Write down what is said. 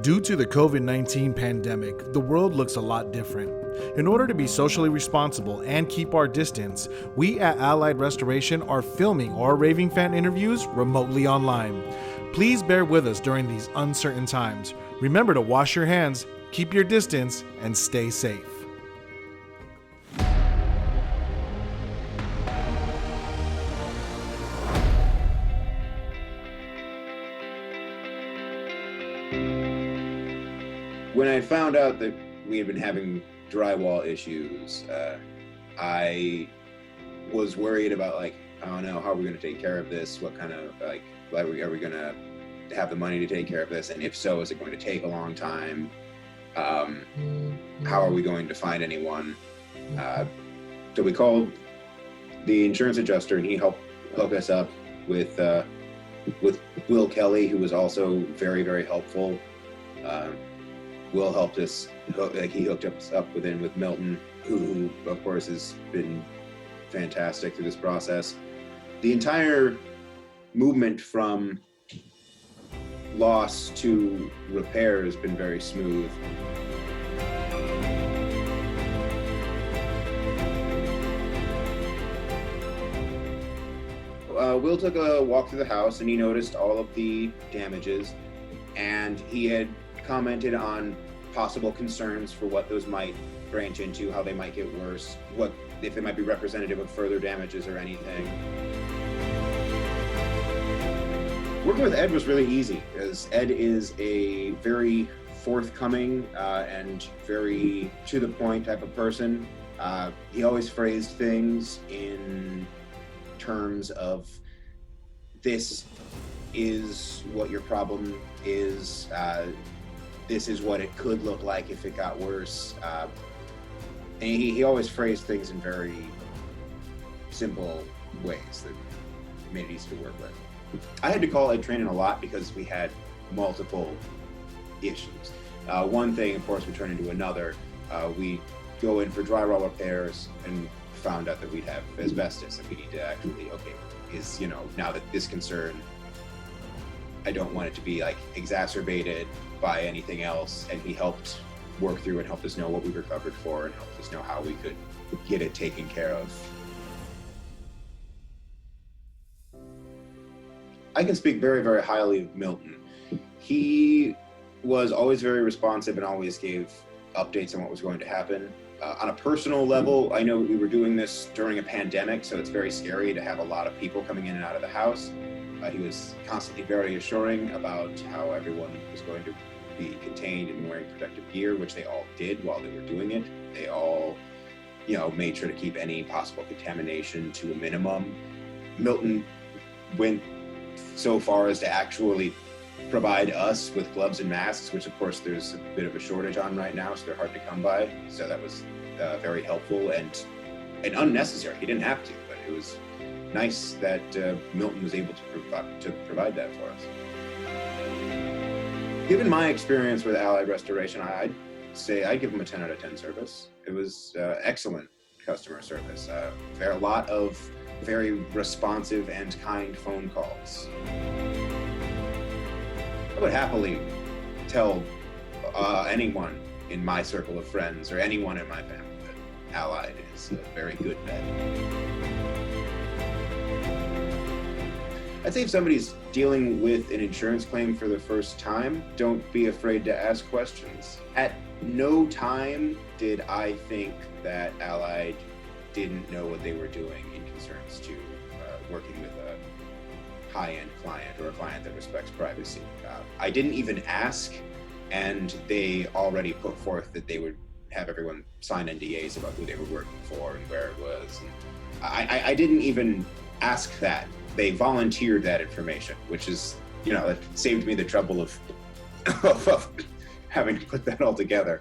Due to the COVID-19 pandemic, the world looks a lot different. In order to be socially responsible and keep our distance, we at Allied Restoration are filming our Raving Fan interviews remotely online. Please bear with us during these uncertain times. Remember to wash your hands, keep your distance, and stay safe. When I found out that we had been having drywall issues, I was worried about oh no, how are we going to take care of this? What kind of are we going to have the money to take care of this? And if so, is it going to take a long time? How are we going to find anyone? So we called the insurance adjuster, and he helped hook us up with Will Kelly, who was also very, very helpful. Will helped us, he hooked us up with Milton, who of course has been fantastic through this process. The entire movement from loss to repair has been very smooth. Will took a walk through the house, and he noticed all of the damages, and he had commented on possible concerns for what those might branch into, how they might get worse, what if they might be representative of further damages or anything. Working with Ed was really easy, because Ed is a very forthcoming and very to the point type of person. He always phrased things in terms of, this is what your problem is, this is what it could look like if it got worse. And he always phrased things in very simple ways that made it easy to work with. I had to call Ed Trainin a lot because we had multiple issues. One thing, of course, would turn into another. We go in for drywall repairs and found out that we'd have asbestos, and we need to actually, now that this concern, I don't want it to be exacerbated by anything else, and he helped work through and helped us know what we were covered for and helped us know how we could get it taken care of. I can speak very, very highly of Milton. He was always very responsive and always gave updates on what was going to happen. On a personal level, I know we were doing this during a pandemic, so it's very scary to have a lot of people coming in and out of the house. He was constantly very assuring about how everyone was going to be contained and wearing protective gear, which they all did while they were doing it. They all, made sure to keep any possible contamination to a minimum. Milton went so far as to actually provide us with gloves and masks, which of course there's a bit of a shortage on right now, so they're hard to come by. So that was very helpful and unnecessary. He didn't have to, but it was nice that Milton was able to provide that for us. Given my experience with Allied Restoration, I'd say I'd give them a 10 out of 10 service. It was excellent customer service. There are a lot of very responsive and kind phone calls. I would happily tell anyone in my circle of friends or anyone in my family that Allied is a very good vet. I'd say if somebody's dealing with an insurance claim for the first time, don't be afraid to ask questions. At no time did I think that Allied didn't know what they were doing in concerns to working with a high-end client or a client that respects privacy. I didn't even ask, and they already put forth that they would have everyone sign NDAs about who they were working for and where it was. And I didn't even ask that. They volunteered that information, which is, it saved me the trouble of having to put that all together.